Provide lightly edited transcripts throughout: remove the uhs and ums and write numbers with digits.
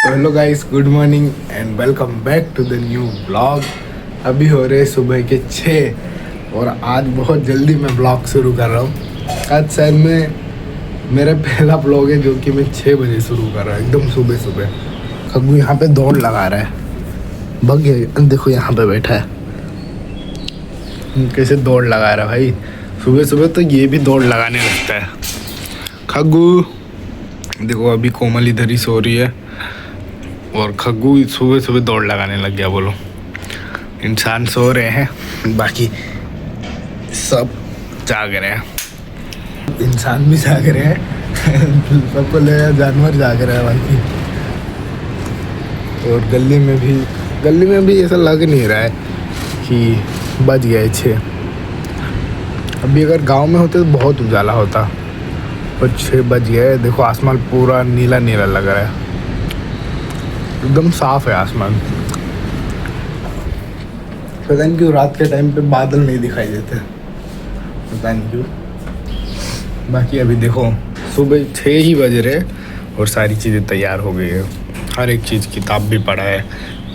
Hello guys, good morning and welcome back to the new blog. अभी हो रहे सुबह के 6 और आज बहुत जल्दी मैं ब्लॉग शुरू कर रहा हूँ। आज शायद मेरा पहला ब्लॉग है जो कि मैं 6 बजे शुरू कर रहा हूँ, एकदम सुबह सुबह। खग्गू यहाँ पे दौड़ लगा रहा है, भग गया। देखो यहाँ पे बैठा है, कैसे दौड़ लगा रहा है भाई। सुबह सुबह तो ये भी दौड़ लगाने लगता है। खग्गू देखो, अभी कोमल इधर ही सो रही है और खग्गू सुबह सुबह दौड़ लगाने लग गया। बोलो, इंसान सो रहे हैं, बाकी सब जाग रहे हैं। इंसान भी जाग रहे हैं सबको ले जानवर जाग रहे हैं बाकी। और गली में भी ऐसा लग नहीं रहा है कि बज गए 6। अभी अगर गांव में होते तो बहुत उजाला होता, पर 6 बज गए। देखो आसमान पूरा नीला नीला लग रहा है, एकदम साफ है आसमान। पता नहीं क्यों रात के टाइम पे बादल नहीं दिखाई देते, पता नहीं क्यों। बाकी अभी देखो सुबह 6 ही बज रहे और सारी चीज़ें तैयार हो गई है। हर एक चीज़, किताब भी पढ़ा है,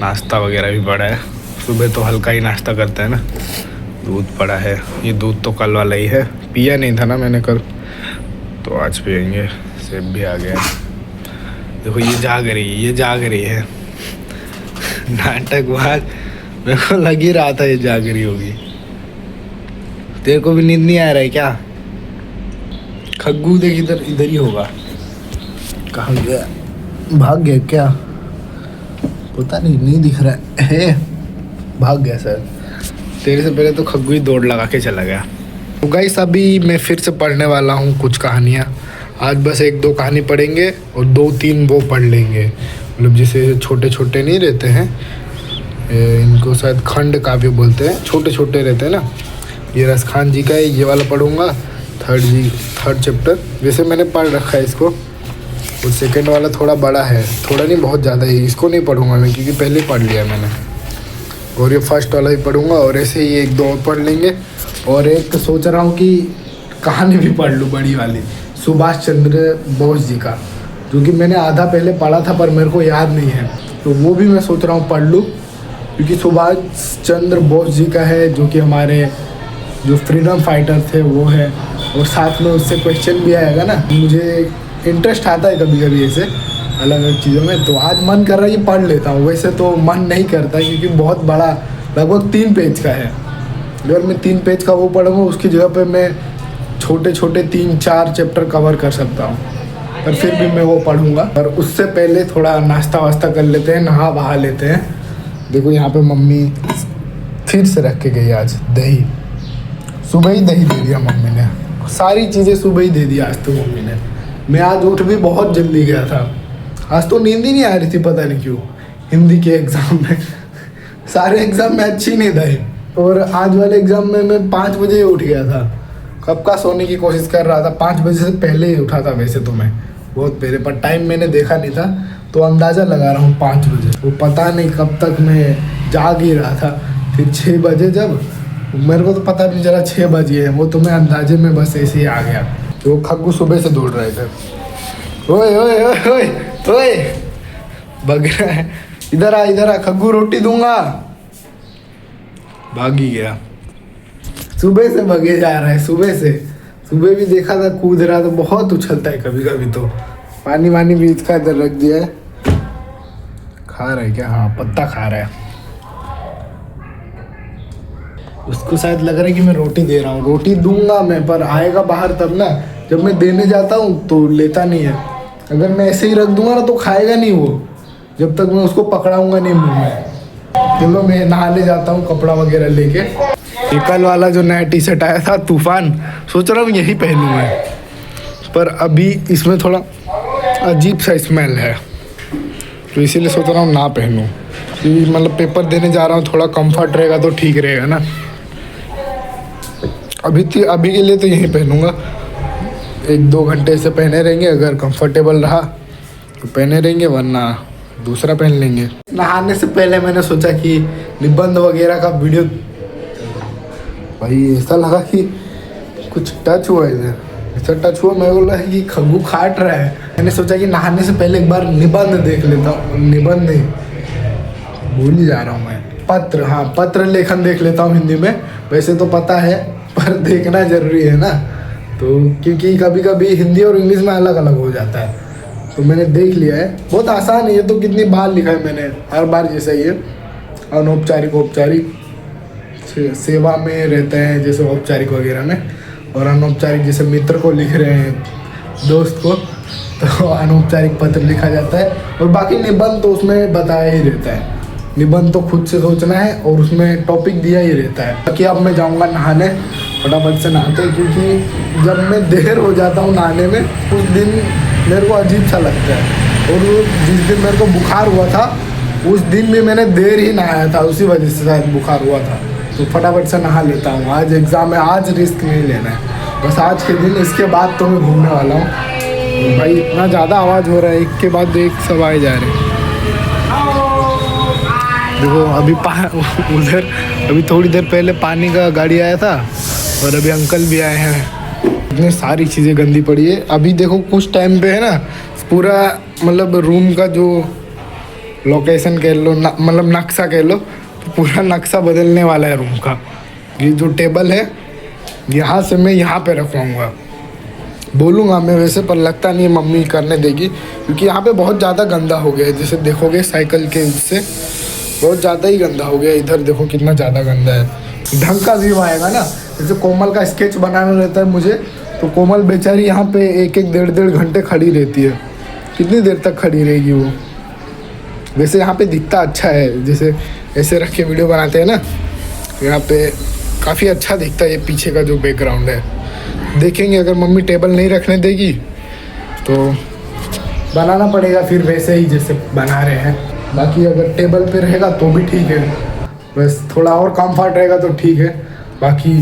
नाश्ता वगैरह भी पढ़ा है। सुबह तो हल्का ही नाश्ता करते हैं ना। दूध पड़ा है, ये दूध तो कल वाला ही है, पिया नहीं था ना मैंने कल, तो आज पियेंगे। सेब भी आ गया। देखो ये जाग रही है नाटकबाज। मेरे को लग ही रहा था ये जाग रही होगी। तेरे को भी नींद नहीं आ रहा है क्या? खग्गू देख, इधर ही होगा। कहाँ गया? भाग गया क्या? पता नहीं दिख रहा है। भाग गया सर। तेरे से पहले तो खग्गू ही दौड़ लगा के चला गया। तो गाइस, अभी मैं फिर से पढ़ने वाला हूँ कुछ कहानियाँ। आज बस 1-2 कहानी पढ़ेंगे और 2-3 वो पढ़ लेंगे। मतलब जैसे छोटे छोटे नहीं रहते हैं, इनको शायद खंड काव्य बोलते हैं, छोटे छोटे रहते हैं ना। ये रसखान जी का है, ये वाला पढ़ूंगा। थर्ड चैप्टर वैसे मैंने पढ़ रखा है इसको, और सेकंड वाला थोड़ा बड़ा है, थोड़ा नहीं बहुत ज़्यादा है। इसको नहीं पढ़ूंगा मैं क्योंकि पहले पढ़ लिया मैंने। और ये फर्स्ट वाला ही पढ़ूंगा, और ऐसे ही 1-2 और पढ़ लेंगे। और एक सोच रहा हूँ कि कहानी भी पढ़ लूँ बड़ी वाली, सुभाष चंद्र बोस जी का, जो कि मैंने आधा पहले पढ़ा था पर मेरे को याद नहीं है, तो वो भी मैं सोच रहा हूँ पढ़ लूँ। क्योंकि सुभाष चंद्र बोस जी का है, जो कि हमारे जो फ्रीडम फाइटर थे वो है, और साथ में उससे क्वेश्चन भी आएगा ना। मुझे इंटरेस्ट आता है कभी कभी ऐसे अलग अलग चीज़ों में, तो आज मन कर रहा है कि पढ़ लेता हूँ। वैसे तो मन नहीं करता क्योंकि बहुत बड़ा, लगभग 3 पेज का है। अगर मैं 3 पेज का वो पढ़ूँगा, उसकी जगह पे मैं छोटे छोटे 3-4 चैप्टर कवर कर सकता हूँ, पर फिर भी मैं वो पढ़ूँगा। और उससे पहले थोड़ा नाश्ता वास्ता कर लेते हैं, नहा बहा लेते हैं। देखो यहाँ पे मम्मी फिर से रख के गई आज दही। सुबह ही दही दे दिया मम्मी ने, सारी चीज़ें सुबह ही दे दी आज तो मम्मी ने। मैं आज उठ भी बहुत जल्दी गया था, आज तो नींद ही नहीं आ रही थी, पता नहीं क्यों। हिंदी के एग्ज़ाम में सारे एग्ज़ाम में अच्छी नहीं था, और आज वाले एग्ज़ाम में मैं 5 बजे उठ गया था। कब का सोने की कोशिश कर रहा था, 5 बजे से पहले ही उठा था वैसे तो मैं, बहुत पहले, पर टाइम मैंने देखा नहीं था, तो अंदाज़ा लगा रहा हूँ 5 बजे। वो पता नहीं कब तक मैं जाग ही रहा था। फिर 6 बजे जब, मेरे को तो पता नहीं चला 6 बजे है, वो तो मैं अंदाजे में बस ऐसे ही आ गया। तो खग्गू सुबह से दौड़ रहे थे। ओए ओए ओए ओए ओए, भग रहा है। इधर आ खग्गू, रोटी दूंगा। भाग ही गया, सुबह से भगे जा रहा है। सुबह भी देखा था कूद रहा था, बहुत उछलता है कभी कभी। तो पानी वानी भी इसका इधर रख दिया है। खा रहा है क्या? हाँ, पत्ता खा रहा है। उसको शायद लग रहा है कि मैं रोटी दे रहा हूँ। रोटी दूंगा मैं, पर आएगा बाहर तब ना। जब मैं देने जाता हूँ तो लेता नहीं है। अगर मैं ऐसे ही रख दूंगा ना तो खाएगा नहीं वो, जब तक मैं उसको पकड़ाऊंगा नहीं मुँह में। चलो मैं नहाने जाता हूँ कपड़ा वगैरह लेके। ये कल वाला जो नया टी-शर्ट आया था तूफान, सोच रहा हूँ यही पहनूँ मैं, पर अभी इसमें थोड़ा अजीब सा स्मेल है, तो इसीलिए सोच रहा हूँ ना पहनूँ। क्योंकि मतलब पेपर देने जा रहा हूँ, थोड़ा कंफर्ट रहेगा तो ठीक रहेगा ना। अभी के लिए तो यही पहनूँगा, 1-2 घंटे से पहने रहेंगे। अगर कंफर्टेबल रहा तो पहने रहेंगे, वरना दूसरा पहन लेंगे। नहाने से पहले मैंने सोचा कि निबंध वगैरह का वीडियो, भाई ऐसा लगा कि कुछ टच हुआ इधर। ऐसा टच हुआ, मैं बोला कि खग्गू खाट रहा है। मैंने सोचा कि नहाने से पहले एक बार निबंध देख लेता हूँ, निबंध नहीं, भूल ही जा रहा हूँ मैं, पत्र, हाँ पत्र लेखन देख लेता हूँ हिंदी में। वैसे तो पता है पर देखना जरूरी है ना, तो क्योंकि कभी कभी हिंदी और इंग्लिश में अलग अलग हो जाता है। तो मैंने देख लिया है, बहुत आसान है ये तो, कितनी बार लिखा है मैंने, हर बार जैसा ही है। अनौपचारिक, औपचारिक, सेवा में रहते हैं जैसे औपचारिक वगैरह में, और अनौपचारिक जैसे मित्र को लिख रहे हैं, दोस्त को, तो अनौपचारिक पत्र लिखा जाता है। और बाकी निबंध तो उसमें बताया ही रहता है, निबंध तो खुद से सोचना है और उसमें टॉपिक दिया ही रहता है। बाकी अब मैं जाऊंगा नहाने, फटाफट से नहाते, क्योंकि जब मैं देर हो जाता हूँ नहाने में उस दिन मेरे को अजीब सा लगता है। और जिस दिन मेरे को बुखार हुआ था उस दिन भी मैंने देर ही नहाया था, उसी वजह से शायद बुखार हुआ था। तो फटाफट से नहा लेता हूँ, आज एग्ज़ाम है, आज रिस्क नहीं लेना है, बस आज के दिन, इसके बाद तो मैं घूमने वाला हूँ। तो भाई इतना ज़्यादा आवाज़ हो रहा है, एक के बाद एक सब आए जा रहे हैं। देखो अभी उधर अभी थोड़ी देर पहले पानी का गाड़ी आया था और अभी अंकल भी आए हैं। इतनी सारी चीज़ें गंदी पड़ी है। अभी देखो कुछ टाइम पे है ना, पूरा मतलब रूम का जो लोकेशन कह लो, मतलब नक्शा कह लो, तो पूरा नक्शा बदलने वाला है रूम का। ये जो टेबल है यहाँ से मैं यहाँ पे रखवाऊँगा, बोलूँगा मैं वैसे, पर लगता नहीं है मम्मी करने देगी, क्योंकि यहाँ पे बहुत ज़्यादा गंदा हो गया है। जैसे देखोगे साइकिल के उससे बहुत ज़्यादा ही गंदा हो गया। इधर देखो कितना ज़्यादा गंदा है, ढंग का व्यू आएगा ना। जैसे कोमल का स्केच बनाना रहता है मुझे, तो कोमल बेचारी यहाँ पे एक एक डेढ़ घंटे खड़ी रहती है। कितनी देर तक खड़ी रहेगी वो। वैसे यहाँ पे दिखता अच्छा है, जैसे ऐसे रख के वीडियो बनाते हैं ना, यहाँ पे काफ़ी अच्छा दिखता है ये पीछे का जो बैकग्राउंड है। देखेंगे अगर मम्मी टेबल नहीं रखने देगी तो बनाना पड़ेगा फिर वैसे ही जैसे बना रहे हैं। बाकी अगर टेबल पे रहेगा तो भी ठीक है, बस थोड़ा और कंफर्ट रहेगा तो ठीक है। बाकी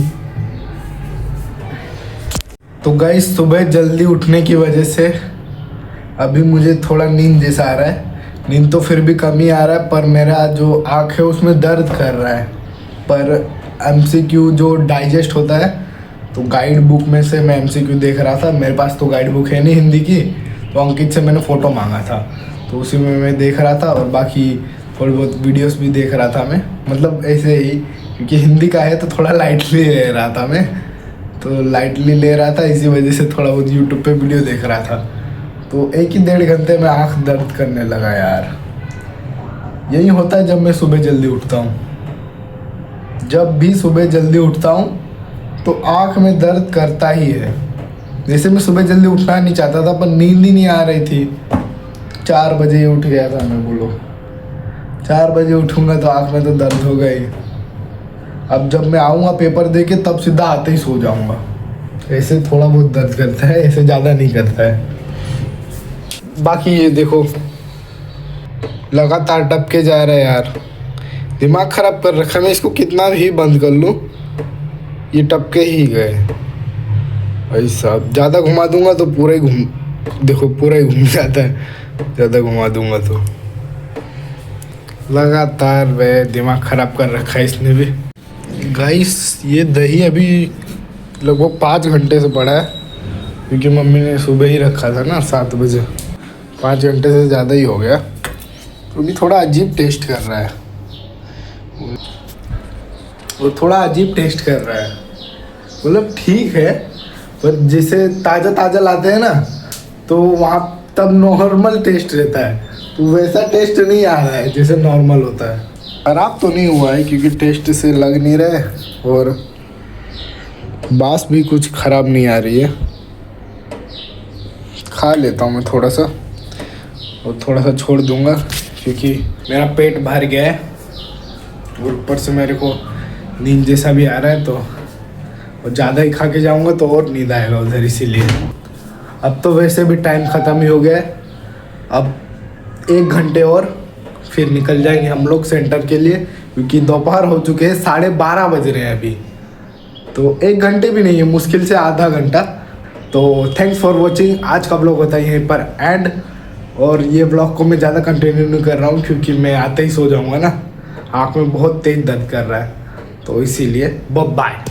तो गाइस सुबह जल्दी उठने की वजह से अभी मुझे थोड़ा नींद जैसा आ रहा है। नींद तो फिर भी कम ही आ रहा है, पर मेरा जो आँख है उसमें दर्द कर रहा है। पर एमसीक्यू जो डाइजेस्ट होता है, तो गाइड बुक में से मैं एमसीक्यू देख रहा था। मेरे पास तो गाइड बुक है नहीं हिंदी की, तो अंकित से मैंने फ़ोटो मांगा था, तो उसी में मैं देख रहा था। और बाकी थोड़ी बहुत वीडियोस भी देख रहा था मैं, मतलब ऐसे ही, क्योंकि हिंदी का है तो थोड़ा लाइटली ले रहा था मैं, तो लाइटली ले रहा था, इसी वजह से थोड़ा बहुत यूट्यूब पे वीडियो देख रहा था। तो 1 ही 1.5 घंटे में आँख दर्द करने लगा यार। यही होता है जब मैं सुबह जल्दी उठता हूँ। जब भी सुबह जल्दी उठता हूँ तो आँख में दर्द करता ही है। जैसे मैं सुबह जल्दी उठना नहीं चाहता था, पर नींद ही नहीं आ रही थी। 4 बजे उठ गया था मैं, बोलो 4 बजे उठूँगा तो आँख में तो दर्द होगा ही। अब जब मैं आऊँगा पेपर दे के तब सीधा आते ही सो जाऊँगा। ऐसे थोड़ा बहुत दर्द करता है, ऐसे ज़्यादा नहीं करता है। बाकी ये देखो लगातार टपके जा रहा है यार, दिमाग ख़राब कर रखा है। मैं इसको कितना भी बंद कर लूँ ये टपके ही गए भाई साहब। ज़्यादा घुमा दूंगा तो पूरा ही देखो पूरा ही घूम जाता है, ज़्यादा घुमा दूंगा तो। लगातार वह दिमाग ख़राब कर रखा है इसने भी। गाइस ये दही अभी लगभग 5 घंटे से पड़ा है, क्योंकि मम्मी ने सुबह ही रखा था ना 7 बजे। 5 घंटे से ज़्यादा ही हो गया, तो भी थोड़ा अजीब टेस्ट कर रहा है, वो थोड़ा अजीब टेस्ट कर रहा है। मतलब ठीक है, पर जैसे ताज़ा ताज़ा लाते हैं ना तो वहाँ तब नॉर्मल टेस्ट रहता है, तो वैसा टेस्ट नहीं आ रहा है जैसे नॉर्मल होता है। ख़राब तो नहीं हुआ है क्योंकि टेस्ट से लग नहीं रहा है, और बास भी कुछ ख़राब नहीं आ रही है। खा लेता हूँ मैं थोड़ा सा, और थोड़ा सा छोड़ दूँगा क्योंकि मेरा पेट भर गया है, और ऊपर से मेरे को नींद जैसा भी आ रहा है, तो और ज़्यादा ही खा के जाऊँगा तो और नींद आएगा उधर, इसीलिए। अब तो वैसे भी टाइम ख़त्म ही हो गया है, अब 1 घंटे और फिर निकल जाएंगे हम लोग सेंटर के लिए, क्योंकि दोपहर हो चुके हैं, 12:30 बज रहे हैं अभी। तो 1 घंटे भी नहीं है, मुश्किल से आधा घंटा। तो थैंक्स फॉर वॉचिंग। आज का ब्लॉग होता है यहीं पर एंड, और ये ब्लॉग को मैं ज़्यादा कंटिन्यू नहीं कर रहा हूँ क्योंकि मैं आते ही सो जाऊँगा ना, आँख में बहुत तेज़ दर्द कर रहा है, तो इसीलिए बाय।